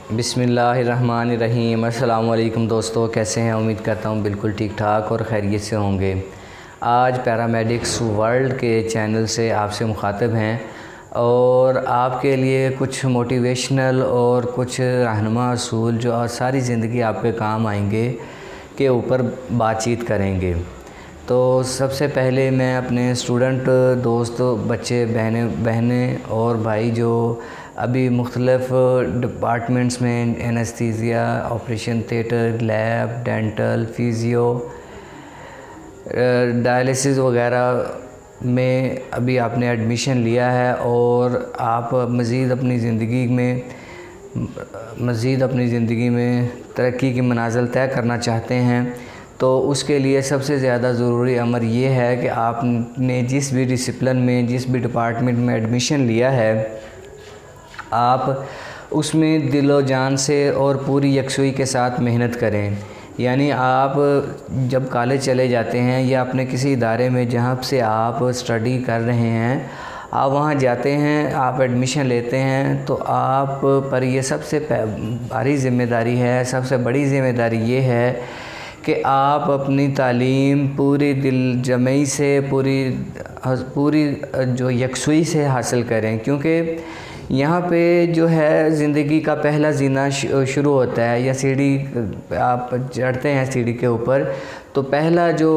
बिस्मिल्लाहिर्रहमानिर्रहीम। अस्सलाम वालेकुम दोस्तों, कैसे हैं? उम्मीद करता हूँ बिल्कुल ठीक ठाक और खैरियत से होंगे। आज पैरामेडिक्स वर्ल्ड के चैनल से आपसे मुखातिब हैं और आपके लिए कुछ मोटिवेशनल और कुछ रहनुमा असूल जो सारी ज़िंदगी आपके काम आएंगे के ऊपर बातचीत करेंगे। तो सबसे पहले मैं अपने स्टूडेंट दोस्त, बच्चे, बहनें और भाई जो अभी मुख्तलिफ़ डिपार्टमेंट्स में anaesthesia, operation theatre, lab, dental, physio, dialysis वगैरह में अभी आपने एडमिशन लिया है और आप मज़ीद अपनी ज़िंदगी में तरक्की की मनाज़िल तय करना चाहते हैं, तो उसके लिए सबसे ज़्यादा ज़रूरी अमर ये है कि आपने जिस भी डिसिप्लिन में, जिस भी डिपार्टमेंट में एडमिशन लिया है, आप उसमें दिलो जान से और पूरी यकसुई के साथ मेहनत करें। यानी आप जब कॉलेज चले जाते हैं या अपने किसी इदारे में जहाँ से आप स्टडी कर रहे हैं, आप वहाँ जाते हैं, आप एडमिशन लेते हैं, तो आप पर ये सबसे भारी ज़िम्मेदारी है, सबसे बड़ी ज़िम्मेदारी ये है कि आप अपनी तालीम पूरी दिल जमई से, पूरी जो यकसुई से हासिल करें, क्योंकि यहाँ पे जो है ज़िंदगी का पहला जीना शुरू होता है। या सीढ़ी आप चढ़ते हैं सीढ़ी के ऊपर, तो पहला जो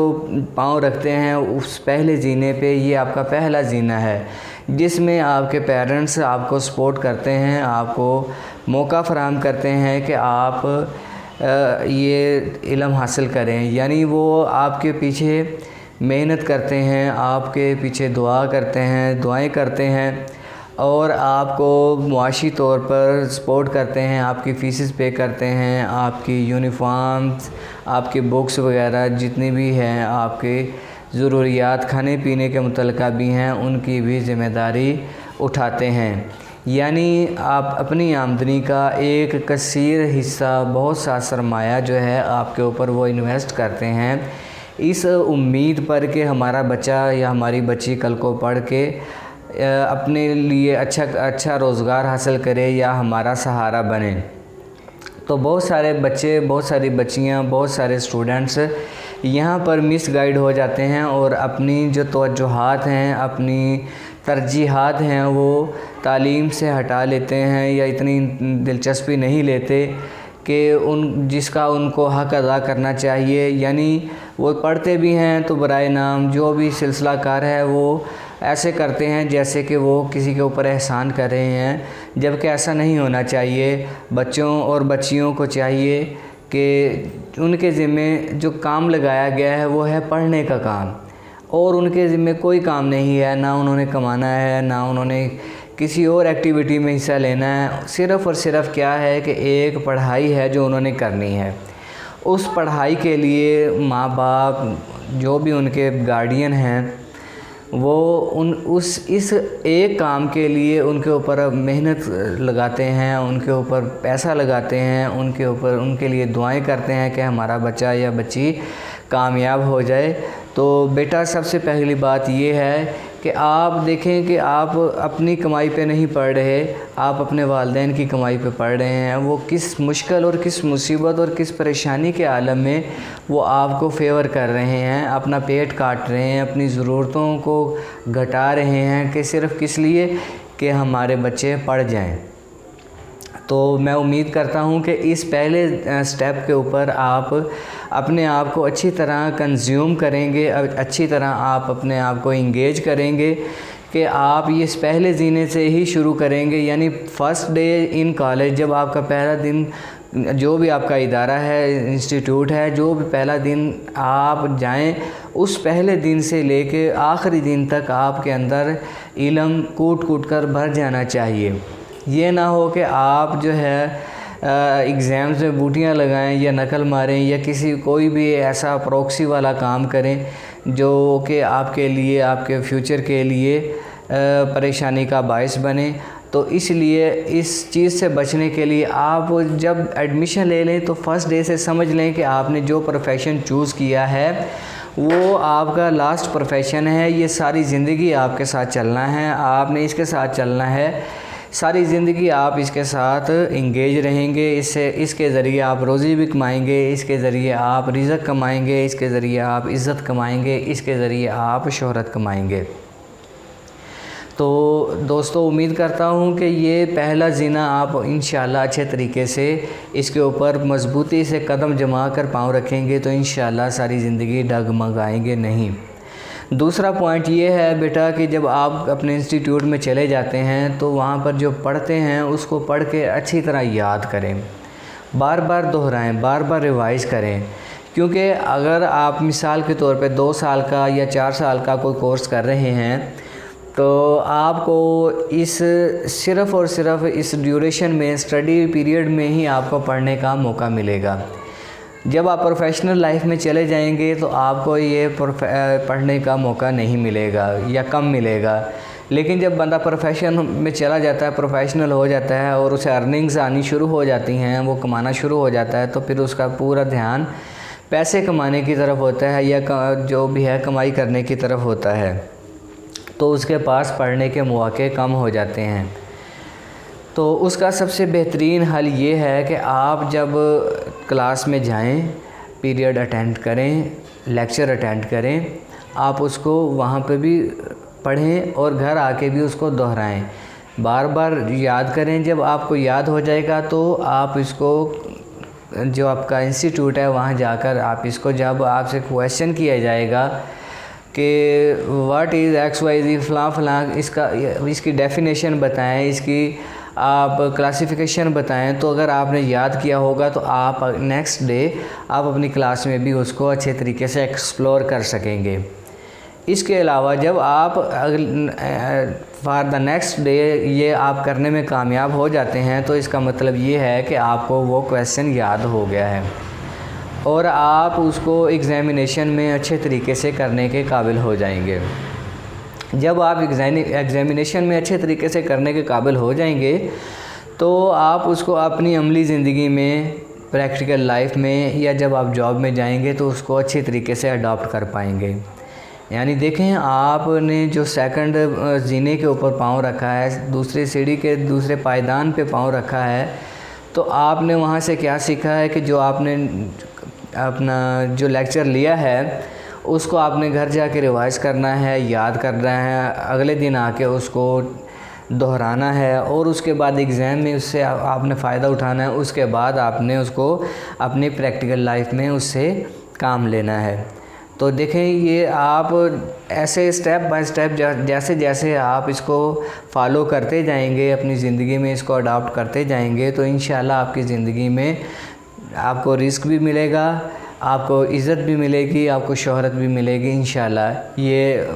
पाँव रखते हैं उस पहले जीने पे ये आपका पहला जीना है, जिसमें आपके पेरेंट्स आपको सपोर्ट करते हैं, आपको मौका फराहम करते हैं कि आप ये इल्म हासिल करें। यानी वो आपके पीछे मेहनत करते हैं, आपके पीछे दुआएं करते हैं और आपको मुआशी तौर पर सपोर्ट करते हैं, आपकी फ़ीसेस पे करते हैं, आपकी यूनिफ़ॉर्म्स, आपकी बुक्स वगैरह जितनी भी हैं, आपके ज़रूरियात खाने पीने के मुतल्लिक़ भी हैं, उनकी भी ज़िम्मेदारी उठाते हैं। यानी आप अपनी आमदनी का एक कसीर हिस्सा, बहुत सा सरमाया जो है आपके ऊपर, वो इन्वेस्ट करते हैं इस उम्मीद पर कि हमारा बच्चा या हमारी बच्ची कल को पढ़ के अपने लिए अच्छा रोज़गार हासिल करे या हमारा सहारा बने। तो बहुत सारे बच्चे, बहुत सारी बच्चियां, बहुत सारे स्टूडेंट्स यहाँ पर मिसगाइड हो जाते हैं और अपनी जो तवज्जुहात हैं, अपनी तरजीहात हैं, वो तालीम से हटा लेते हैं या इतनी दिलचस्पी नहीं लेते कि जिसका उनको हक़ अदा करना चाहिए। यानी वो पढ़ते भी हैं तो बराए नाम जो भी सिलसिला कार है वो ऐसे करते हैं जैसे कि वो किसी के ऊपर एहसान कर रहे हैं, जबकि ऐसा नहीं होना चाहिए। बच्चों और बच्चियों को चाहिए कि उनके ज़िम्मे जो काम लगाया गया है वो है पढ़ने का काम, और उनके ज़िम्मे कोई काम नहीं है, ना उन्होंने कमाना है, ना उन्होंने किसी और एक्टिविटी में हिस्सा लेना है। सिर्फ़ और सिर्फ क्या है कि एक पढ़ाई है जो उन्होंने करनी है। उस पढ़ाई के लिए माँ बाप, जो भी उनके गार्डियन हैं, वो इस एक काम के लिए उनके ऊपर मेहनत लगाते हैं, उनके ऊपर पैसा लगाते हैं, उनके लिए दुआएं करते हैं कि हमारा बच्चा या बच्ची कामयाब हो जाए। तो बेटा, सबसे पहली बात ये है कि आप देखें कि आप अपनी कमाई पे नहीं पढ़ रहे, आप अपने वालिदैन की कमाई पे पढ़ रहे हैं। वो किस मुश्किल और किस मुसीबत और किस परेशानी के आलम में वो आपको फेवर कर रहे हैं, अपना पेट काट रहे हैं, अपनी ज़रूरतों को घटा रहे हैं, कि सिर्फ़ किस लिए कि हमारे बच्चे पढ़ जाएं। तो मैं उम्मीद करता हूं कि इस पहले स्टेप के ऊपर आप अपने आप को अच्छी तरह कंज्यूम करेंगे, अच्छी तरह आप अपने आप को इंगेज करेंगे कि आप इस पहले जीने से ही शुरू करेंगे। यानी फ़र्स्ट डे इन कॉलेज, जब आपका पहला दिन, जो भी आपका इदारा है, इंस्टीट्यूट है, जो भी पहला दिन आप जाएं, उस पहले दिन से लेके आखिरी दिन तक आपके अंदर इल्म कूट कर भर जाना चाहिए। ये ना हो कि आप जो है एग्ज़ाम्स में बूटियाँ लगाएं या नकल मारें या कोई भी ऐसा प्रॉक्सी वाला काम करें जो कि आपके लिए, आपके फ्यूचर के लिए परेशानी का बायस बने। तो इसलिए इस चीज़ से बचने के लिए आप जब एडमिशन ले लें तो फ़र्स्ट डे से समझ लें कि आपने जो प्रोफेशन चूज़ किया है वो आपका लास्ट प्रोफेशन है। ये सारी ज़िंदगी आपके साथ चलना है, आपने इसके साथ चलना है। सारी ज़िंदगी आप इसके साथ इंगेज रहेंगे। इसके ज़रिए आप रोज़ी भी कमाएंगे, इसके ज़रिए आप रिज़्क़ कमाएंगे, इसके ज़रिए आप इज़्ज़त कमाएंगे, इसके ज़रिए आप शोहरत कमाएंगे। तो दोस्तों, उम्मीद करता हूँ कि ये पहला ज़िना आप इंशाल्लाह अच्छे तरीके से इसके ऊपर मज़बूती से कदम जमा कर पाँव रखेंगे तो इंशाल्लाह सारी ज़िंदगी डगमगाएंगे नहीं। दूसरा पॉइंट ये है बेटा कि जब आप अपने इंस्टीट्यूट में चले जाते हैं तो वहाँ पर जो पढ़ते हैं उसको पढ़ के अच्छी तरह याद करें, बार बार दोहराएं, बार बार रिवाइज़ करें। क्योंकि अगर आप मिसाल के तौर पे 2 साल का या 4 साल का कोई कोर्स कर रहे हैं तो आपको सिर्फ़ और सिर्फ इस ड्यूरेशन में, स्टडी पीरियड में ही आपको पढ़ने का मौका मिलेगा। जब आप प्रोफेशनल लाइफ में चले जाएंगे तो आपको ये पढ़ने का मौका नहीं मिलेगा या कम मिलेगा। लेकिन जब बंदा प्रोफेशन में चला जाता है, प्रोफेशनल हो जाता है और उसे अर्निंग्स आनी शुरू हो जाती हैं, वो कमाना शुरू हो जाता है, तो फिर उसका पूरा ध्यान पैसे कमाने की तरफ होता है या जो भी है कमाई करने की तरफ होता है, तो उसके पास पढ़ने के मौके कम हो जाते हैं। तो उसका सबसे बेहतरीन हल ये है कि आप जब क्लास में जाएं, पीरियड अटेंड करें, लेक्चर अटेंड करें, आप उसको वहाँ पे भी पढ़ें और घर आके भी उसको दोहराएं, बार बार याद करें। जब आपको याद हो जाएगा तो आप इसको, जो आपका इंस्टीट्यूट है वहाँ जाकर आप इसको, जब आपसे क्वेश्चन किया जाएगा कि व्हाट इज़ XYZ फ़लाँ इसकी डेफिनेशन बताएं, इसकी आप क्लासिफिकेशन बताएं, तो अगर आपने याद किया होगा तो आप नेक्स्ट डे आप अपनी क्लास में भी उसको अच्छे तरीके से एक्सप्लोर कर सकेंगे। इसके अलावा जब आप फॉर द नेक्स्ट डे ये आप करने में कामयाब हो जाते हैं तो इसका मतलब ये है कि आपको वो क्वेश्चन याद हो गया है और आप उसको एग्ज़ामिनेशन में अच्छे तरीके से करने के काबिल हो जाएंगे। जब आप एग्ज़ामिनेशन में अच्छे तरीके से करने के काबिल हो जाएंगे तो आप उसको अपनी अमली ज़िंदगी में, प्रैक्टिकल लाइफ में, या जब आप जॉब में जाएंगे तो उसको अच्छे तरीके से अडॉप्ट कर पाएंगे। यानी देखें, आपने जो सेकंड जीने के ऊपर पाँव रखा है, दूसरी सीढ़ी के दूसरे पायदान पे पाँव रखा है, तो आपने वहाँ से क्या सीखा है कि जो आपने अपना जो लेक्चर लिया है उसको आपने घर जाके रिवाइज़ करना है, याद करना है, अगले दिन आके उसको दोहराना है और उसके बाद एग्ज़ाम में उससे आपने फ़ायदा उठाना है। उसके बाद आपने उसको अपनी प्रैक्टिकल लाइफ में उससे काम लेना है। तो देखें, ये आप ऐसे स्टेप बाय स्टेप जैसे जैसे आप इसको फॉलो करते जाएंगे, अपनी ज़िंदगी में इसको अडॉप्ट करते जाएंगे, तो इंशाल्लाह आपकी ज़िंदगी में आपको रिस्क भी मिलेगा, आपको इज़्ज़त भी मिलेगी, आपको शोहरत भी मिलेगी इंशाल्लाह। ये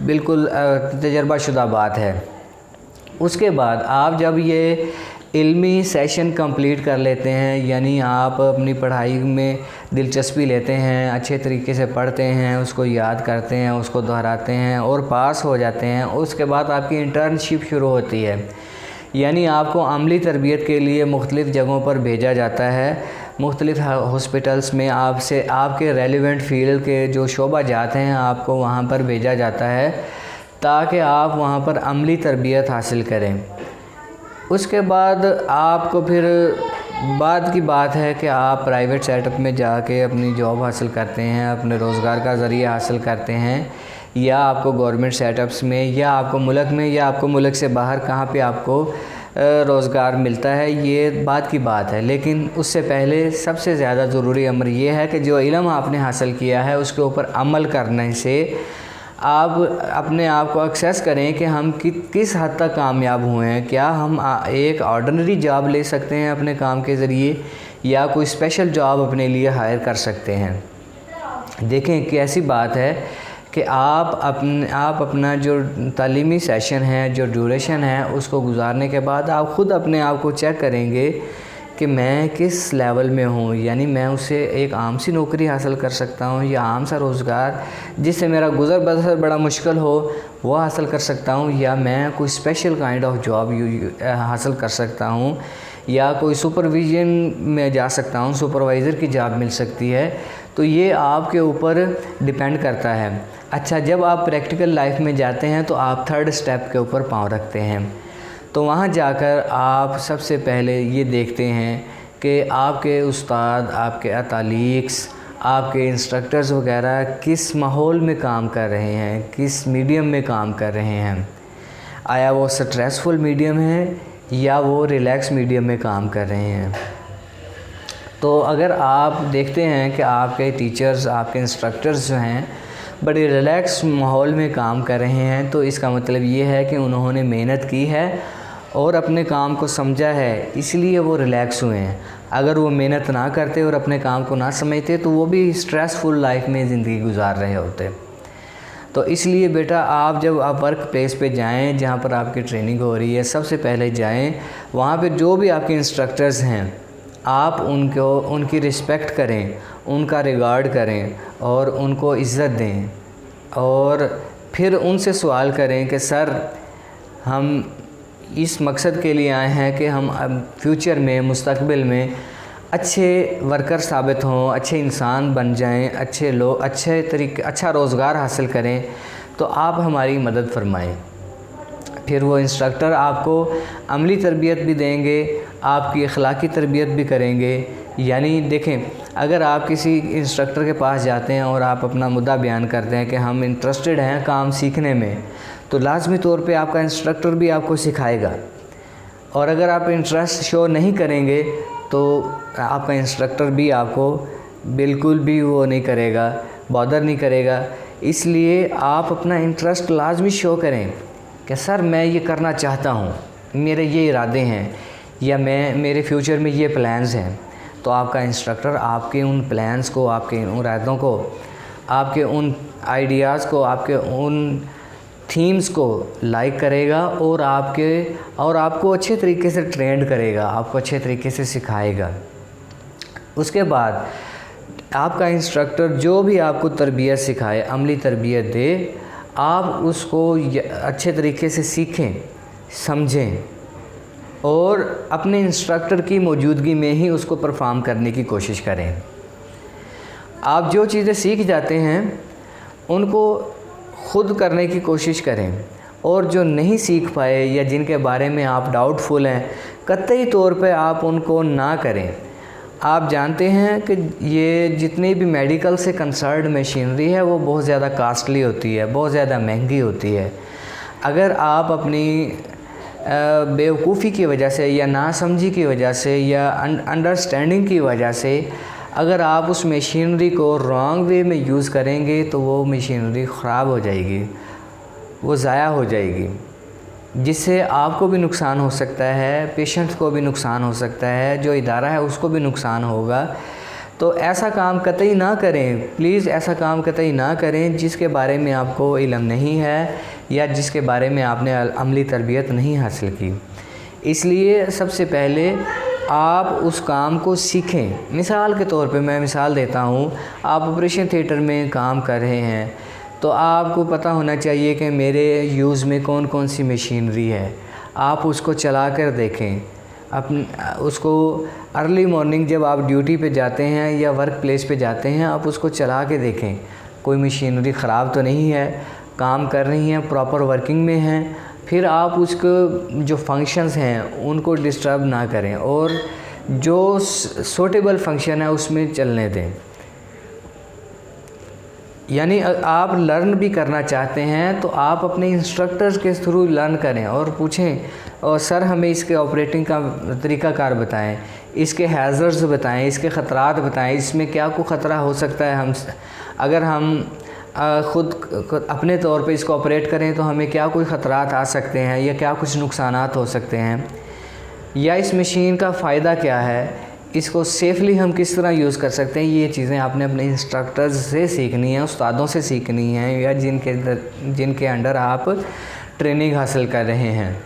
बिल्कुल तजर्बाशुदा बात है। उसके बाद आप जब ये इल्मी सेशन कंप्लीट कर लेते हैं, यानी आप अपनी पढ़ाई में दिलचस्पी लेते हैं, अच्छे तरीके से पढ़ते हैं, उसको याद करते हैं, उसको दोहराते हैं और पास हो जाते हैं, उसके बाद आपकी इंटर्नशिप शुरू होती है। यानी आपको अमली तरबियत के लिए मुख्तलिफ़ जगहों पर भेजा जाता है, मुख्तलिफ़ हॉस्पिटल्स में आपसे आपके रेलिवेंट फील्ड के जो शोबा जात हैं आपको वहाँ पर भेजा जाता है ताकि आप वहाँ पर अमली तरबियत हासिल करें। उसके बाद आपको फिर बाद की बात है कि आप प्राइवेट सेटअप में जाके अपनी जॉब हासिल करते हैं, अपने रोज़गार का ज़रिया हासिल करते हैं, या आपको गवर्नमेंट सेटअप्स में, या आपको मुल्क में, या आपको मुल्क से बाहर कहाँ पे आपको रोज़गार मिलता है, ये बात की बात है। लेकिन उससे पहले सबसे ज़्यादा ज़रूरी अमर ये है कि जो इल्म आपने हासिल किया है उसके ऊपर अमल करने से आप अपने आप को एक्सेस करें कि हम किस हद तक कामयाब हुए हैं। क्या हम एक ऑर्डिनरी जॉब ले सकते हैं अपने काम के ज़रिए, या कोई स्पेशल जॉब अपने लिए हायर कर सकते हैं। देखें, कैसी बात है कि आप अपना जो तालीमी सेशन है, जो ड्यूरेशन है, उसको गुजारने के बाद आप ख़ुद अपने आप को चेक करेंगे कि मैं किस लेवल में हूँ। यानी मैं उससे एक आम सी नौकरी हासिल कर सकता हूँ या आम सा रोज़गार जिससे मेरा गुज़र बसर बड़ा मुश्किल हो वो हासिल कर सकता हूँ, या मैं कोई स्पेशल काइंड ऑफ जॉब हासिल कर सकता हूँ, या कोई सुपरविज़न में जा सकता हूँ, सुपरवाइज़र की जॉब मिल सकती है। तो ये आपके ऊपर डिपेंड करता है। अच्छा, जब आप प्रैक्टिकल लाइफ में जाते हैं तो आप थर्ड स्टेप के ऊपर पाँव रखते हैं। तो वहाँ जाकर आप सबसे पहले ये देखते हैं कि आपके उस्ताद, आपके अतालीक्स, आपके इंस्ट्रक्टर्स वगैरह किस माहौल में काम कर रहे हैं, किस मीडियम में काम कर रहे हैं। आया वो स्ट्रेसफुल मीडियम है या वो रिलैक्स मीडियम में काम कर रहे हैं। तो अगर आप देखते हैं कि आपके टीचर्स, आपके इंस्ट्रक्टर्स जो हैं बड़े रिलैक्स माहौल में काम कर रहे हैं, तो इसका मतलब ये है कि उन्होंने मेहनत की है और अपने काम को समझा है, इसलिए वो रिलैक्स हुए हैं। अगर वो मेहनत ना करते और अपने काम को ना समझते तो वो भी स्ट्रेसफुल लाइफ में ज़िंदगी गुजार रहे होते। तो इसलिए बेटा, आप जब आप वर्क प्लेस पे जाएं जहाँ पर आपकी ट्रेनिंग हो रही है, सबसे पहले जाएं, वहाँ पे जो भी आपके इंस्ट्रक्टर्स हैं आप उनकी रिस्पेक्ट करें, उनका रिगार्ड करें और उनको इज़्ज़त दें। और फिर उनसे सवाल करें कि सर, हम इस मकसद के लिए आए हैं कि हम अब फ्यूचर में, मुस्तकबिल में अच्छे वर्कर साबित हों, अच्छे इंसान बन जाएं, अच्छे लोग, अच्छे तरीके, अच्छा रोज़गार हासिल करें, तो आप हमारी मदद फरमाएं। फिर वो इंस्ट्रक्टर आपको अमली तरबियत भी देंगे, आपकी अखलाकी तरबियत भी करेंगे। यानी देखें, अगर आप किसी इंस्ट्रक्टर के पास जाते हैं और आप अपना मुद्दा बयान करते हैं कि हम इंटरेस्टेड हैं काम सीखने में, तो लाजमी तौर पे आपका इंस्ट्रक्टर भी आपको सिखाएगा। और अगर आप इंटरेस्ट शो नहीं करेंगे तो आपका इंस्ट्रक्टर भी आपको बिल्कुल भी वो नहीं करेगा, बॉदर नहीं करेगा। इसलिए आप अपना इंटरेस्ट लाजमी शो करें कि सर, मैं ये करना चाहता हूँ, मेरे ये इरादे हैं, या मेरे फ्यूचर में ये प्लान्स हैं। तो आपका इंस्ट्रक्टर आपके उन प्लान्स को, आपके उन इरादों को, आपके उन आइडियाज़ को, आपके उन थीम्स को लाइक करेगा और आपको अच्छे तरीके से ट्रेंड करेगा, आपको अच्छे तरीके से सिखाएगा। उसके बाद आपका इंस्ट्रक्टर जो भी आपको तरबियत सिखाए, अमली तरबियत दे, आप उसको अच्छे तरीके से सीखें, समझें और अपने इंस्ट्रक्टर की मौजूदगी में ही उसको परफॉर्म करने की कोशिश करें। आप जो चीज़ें सीख जाते हैं उनको ख़ुद करने की कोशिश करें, और जो नहीं सीख पाए या जिनके बारे में आप डाउटफुल हैं, कतई तौर पे आप उनको ना करें। आप जानते हैं कि ये जितनी भी मेडिकल से कंसर्न्ड मशीनरी है वो बहुत ज़्यादा कास्टली होती है, बहुत ज़्यादा महंगी होती है। अगर आप अपनी बेवकूफ़ी की वजह से या नासमझी की वजह से या अंडरस्टैंडिंग की वजह से अगर आप उस मशीनरी को रॉन्ग वे में यूज़ करेंगे तो वो मशीनरी ख़राब हो जाएगी, वो ज़ाया हो जाएगी, जिससे आपको भी नुकसान हो सकता है, पेशेंट को भी नुकसान हो सकता है, जो इदारा है उसको भी नुकसान होगा। तो ऐसा काम कतई ना करें, प्लीज़ ऐसा काम कतई ना करें जिसके बारे में आपको इल्म नहीं है या जिसके बारे में आपने अमली तरबियत नहीं हासिल की। इसलिए सबसे पहले आप उस काम को सीखें। मिसाल के तौर पे मैं मिसाल देता हूँ, आप ऑपरेशन थिएटर में काम कर रहे हैं तो आपको पता होना चाहिए कि मेरे यूज़ में कौन कौन सी मशीनरी है। आप उसको चला कर देखें, उसको अर्ली मॉर्निंग जब आप ड्यूटी पे जाते हैं या वर्क प्लेस पे जाते हैं, आप उसको चला के देखें कोई मशीनरी ख़राब तो नहीं है, काम कर रही हैं, प्रॉपर वर्किंग में हैं। फिर आप उसको जो फंक्शंस हैं उनको डिस्टर्ब ना करें और जो सूटेबल फंक्शन है उसमें चलने दें। यानी आप लर्न भी करना चाहते हैं तो आप अपने इंस्ट्रक्टर्स के थ्रू लर्न करें और पूछें, और सर हमें इसके ऑपरेटिंग का तरीक़ाकार बताएं, इसके हैज़र्ड्स बताएं, इसके ख़तरात बताएं, इसमें क्या को ख़तरा हो सकता है, अगर हम ख़ुद अपने तौर पे इसको ऑपरेट करें तो हमें क्या कोई ख़तरात आ सकते हैं या क्या कुछ नुकसानात हो सकते हैं, या इस मशीन का फ़ायदा क्या है, इसको सेफ़ली हम किस तरह यूज़ कर सकते हैं। ये चीज़ें आपने अपने इंस्ट्रक्टर्स से सीखनी है, उस्तादों से सीखनी है, या जिनके अंडर आप ट्रेनिंग हासिल कर रहे हैं।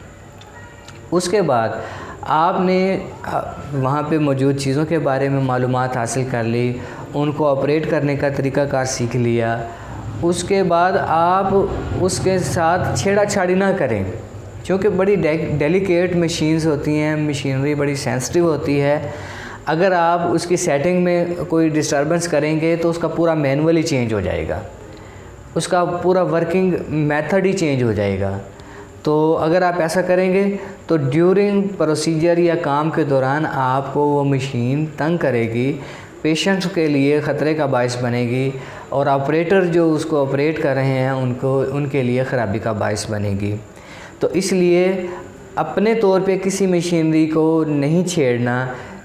उसके बाद आपने वहाँ पे मौजूद चीज़ों के बारे में मालूमात हासिल कर ली, उनको ऑपरेट करने का तरीक़ाकार सीख लिया। उसके बाद आप उसके साथ छेड़ाछाड़ी ना करें, क्योंकि बड़ी डेलिकेट मशीन्स होती हैं, मशीनरी बड़ी सेंसिटिव होती है। अगर आप उसकी सेटिंग में कोई डिस्टर्बेंस करेंगे तो उसका पूरा मैनुअल ही चेंज हो जाएगा, उसका पूरा वर्किंग मेथड ही चेंज हो जाएगा। तो अगर आप ऐसा करेंगे तो ड्यूरिंग प्रोसीजर या काम के दौरान आपको वो मशीन तंग करेगी, पेशेंट्स के लिए ख़तरे का बायस बनेगी और ऑपरेटर जो उसको ऑपरेट कर रहे हैं उनके लिए ख़राबी का बायस बनेगी। तो इसलिए अपने तौर पे किसी मशीनरी को नहीं छेड़ना।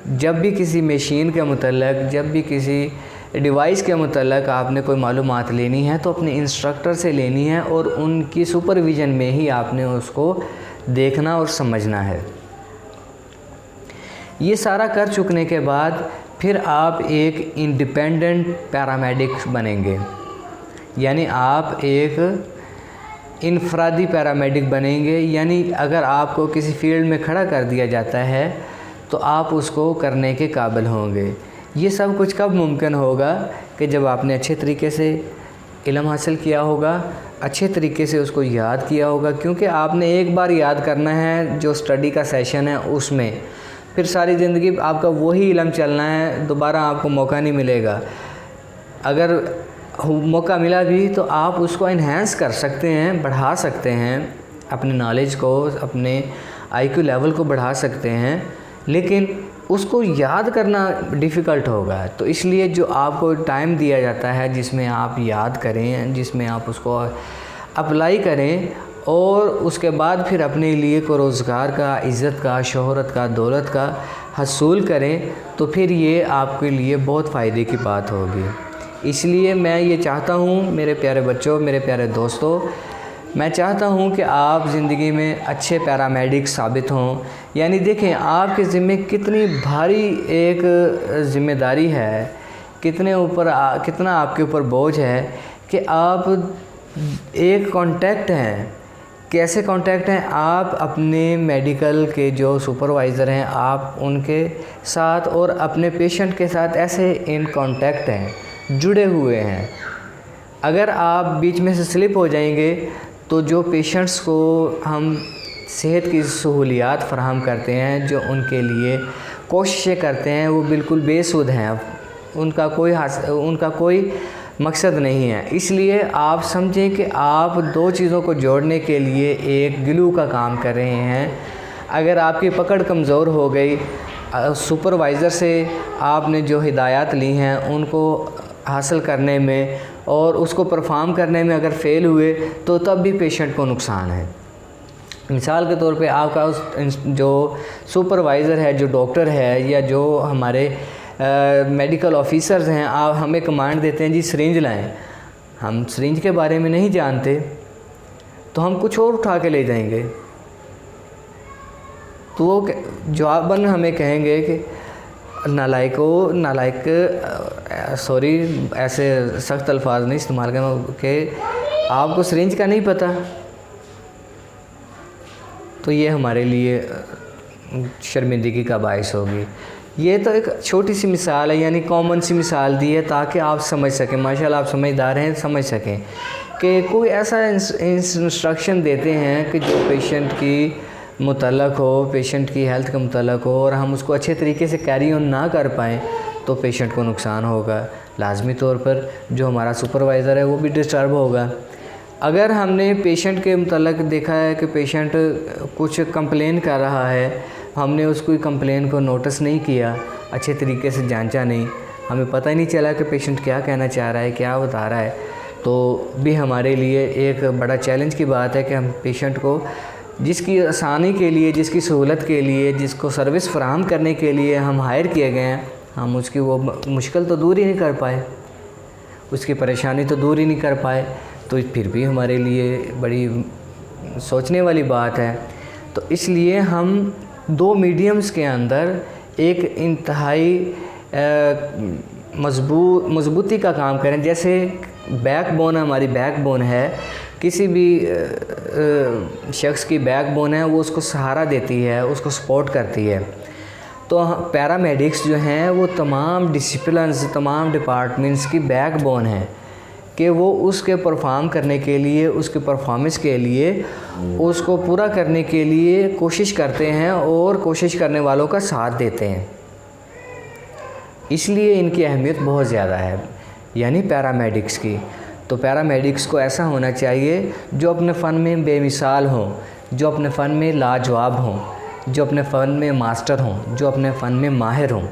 जब भी किसी मशीन के मुतल्लक, जब भी किसी डिवाइस के मुतल्लक आपने कोई मालूमात लेनी है तो अपने इंस्ट्रक्टर से लेनी है और उनकी सुपरविज़न में ही आपने उसको देखना और समझना है। ये सारा कर चुकने के बाद फिर आप एक इंडिपेंडेंट पैरामेडिक बनेंगे, यानी आप एक इनफरादी पैरामेडिक बनेंगे। यानी अगर आपको किसी फील्ड में खड़ा कर दिया जाता है तो आप उसको करने के काबिल होंगे। ये सब कुछ कब मुमकिन होगा कि जब आपने अच्छे तरीके से इल्म हासिल किया होगा, अच्छे तरीके से उसको याद किया होगा। क्योंकि आपने एक बार याद करना है जो स्टडी का सेशन है उसमें, फिर सारी ज़िंदगी आपका वही इल्म चलना है, दोबारा आपको मौका नहीं मिलेगा। अगर मौका मिला भी तो आप उसको इन्हेंस कर सकते हैं, बढ़ा सकते हैं, अपने नॉलेज को, अपने IQ लेवल को बढ़ा सकते हैं, लेकिन उसको याद करना डिफ़िकल्ट होगा। तो इसलिए जो आपको टाइम दिया जाता है जिसमें आप याद करें, जिसमें आप उसको अप्लाई करें और उसके बाद फिर अपने लिए को रोज़गार का, इज़्ज़त का, शोहरत का, दौलत का हसूल करें, तो फिर ये आपके लिए बहुत फ़ायदे की बात होगी। इसलिए मैं ये चाहता हूँ मेरे प्यारे बच्चों, मेरे प्यारे दोस्तों, मैं चाहता हूँ कि आप ज़िंदगी में अच्छे पैरामेडिक साबित हों। यानी देखें आपके ज़िम्मे कितनी भारी एक ज़िम्मेदारी है, कितना आपके ऊपर बोझ है कि आप एक कांटेक्ट हैं। कैसे कांटेक्ट हैं? आप अपने मेडिकल के जो सुपरवाइज़र हैं आप उनके साथ और अपने पेशेंट के साथ ऐसे इन कांटेक्ट हैं, जुड़े हुए हैं। अगर आप बीच में से स्लिप हो जाएंगे तो जो पेशेंट्स को हम सेहत की सहूलियात फ़राहम करते हैं, जो उनके लिए कोशिशें करते हैं, वो बिल्कुल बेसुध हैं, उनका कोई मकसद नहीं है। इसलिए आप समझें कि आप दो चीज़ों को जोड़ने के लिए एक ग्लू का काम कर रहे हैं। अगर आपकी पकड़ कमज़ोर हो गई, सुपरवाइज़र से आपने जो हिदायत ली हैं उनको हासिल करने में और उसको परफॉर्म करने में अगर फ़ेल हुए तो तब भी पेशेंट को नुकसान है। मिसाल के तौर पे आपका उस जो सुपरवाइज़र है, जो डॉक्टर है या जो हमारे मेडिकल ऑफिसर्स हैं, आप हमें कमांड देते हैं जी सिरिंज लाएं, हम सिरिंज के बारे में नहीं जानते तो हम कुछ और उठा के ले जाएंगे, तो वो जवाबन हमें कहेंगे कि नालायक सॉरी ऐसे सख्त अल्फाज नहीं इस्तेमाल करना कि आपको सिरिंज का नहीं पता। तो ये हमारे लिए शर्मिंदगी का बायस होगी। ये तो एक छोटी सी मिसाल है, यानी कॉमन सी मिसाल दी है ताकि आप समझ सकें। माशाल्लाह आप समझदार हैं, समझ सकें कि कोई ऐसा इंस्ट्रक्शन देते हैं कि जो पेशेंट की मुतल्लक हो, पेशेंट की हेल्थ के मुतल्लक हो और हम उसको अच्छे तरीके से कैरी ऑन ना कर पाएँ तो पेशेंट को नुकसान होगा। लाजमी तौर पर जो हमारा सुपरवाइज़र है वो भी डिस्टर्ब होगा। अगर हमने पेशेंट के मुतल्लक देखा है कि पेशेंट कुछ कंप्लेन कर रहा है, हमने उसकी कंप्लेन को नोटिस नहीं किया, अच्छे तरीके से जांचा नहीं, हमें पता ही नहीं चला कि पेशेंट क्या कहना चाह रहा है, क्या बता रहा है, तो भी हमारे लिए एक बड़ा चैलेंज की बात है कि हम पेशेंट को जिसकी आसानी के लिए, जिसकी सहूलत के लिए, जिसको सर्विस फराहम करने के लिए हम हायर किए गए हैं, हम उसकी वो मुश्किल तो दूर ही नहीं कर पाए, उसकी परेशानी तो दूर ही नहीं कर पाए, तो फिर भी हमारे लिए बड़ी सोचने वाली बात है। तो इसलिए हम दो मीडियम्स के अंदर एक इंतहाई मजबूती का काम करें। जैसे बैकबोन हमारी बैकबोन है, किसी भी शख्स की बैकबोन है, वो उसको सहारा देती है, उसको सपोर्ट करती है। तो पैरामेडिक्स जो हैं वो तमाम डिसिप्लिन्स, तमाम डिपार्टमेंट्स की बैकबोन है कि वो उसके परफॉर्म करने के लिए, उसके परफॉर्मेंस के लिए, उसको पूरा करने के लिए कोशिश करते हैं और कोशिश करने वालों का साथ देते हैं। इसलिए इनकी अहमियत बहुत ज़्यादा है, यानी पैरामेडिक्स की। तो पैरामेडिक्स को ऐसा होना चाहिए जो अपने फ़न में बेमिसाल हों, जो अपने फ़न में लाजवाब हों, जो अपने फ़न में मास्टर हों, जो अपने फ़न में माहिर हों।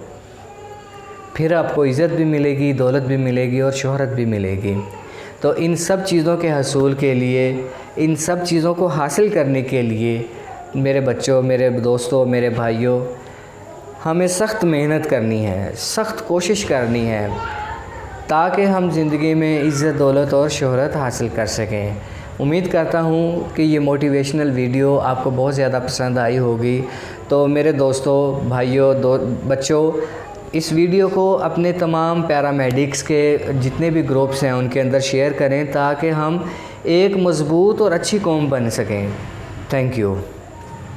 फिर आपको इज़्ज़त भी मिलेगी, दौलत भी मिलेगी और शोहरत भी मिलेगी। तो इन सब चीज़ों के हसूल के लिए, इन सब चीज़ों को हासिल करने के लिए मेरे बच्चों, मेरे दोस्तों, मेरे भाइयों, हमें सख्त मेहनत करनी है, सख्त कोशिश करनी है, ताकि हम ज़िंदगी में इज़्ज़त, दौलत और शोहरत हासिल कर सकें। उम्मीद करता हूँ कि ये मोटिवेशनल वीडियो आपको बहुत ज़्यादा पसंद आई होगी। तो मेरे दोस्तों, भाइयों, बच्चों, इस वीडियो को अपने तमाम पैरामेडिक्स के जितने भी ग्रुप्स हैं उनके अंदर शेयर करें, ताकि हम एक मज़बूत और अच्छी कौम बन सकें। Thank you.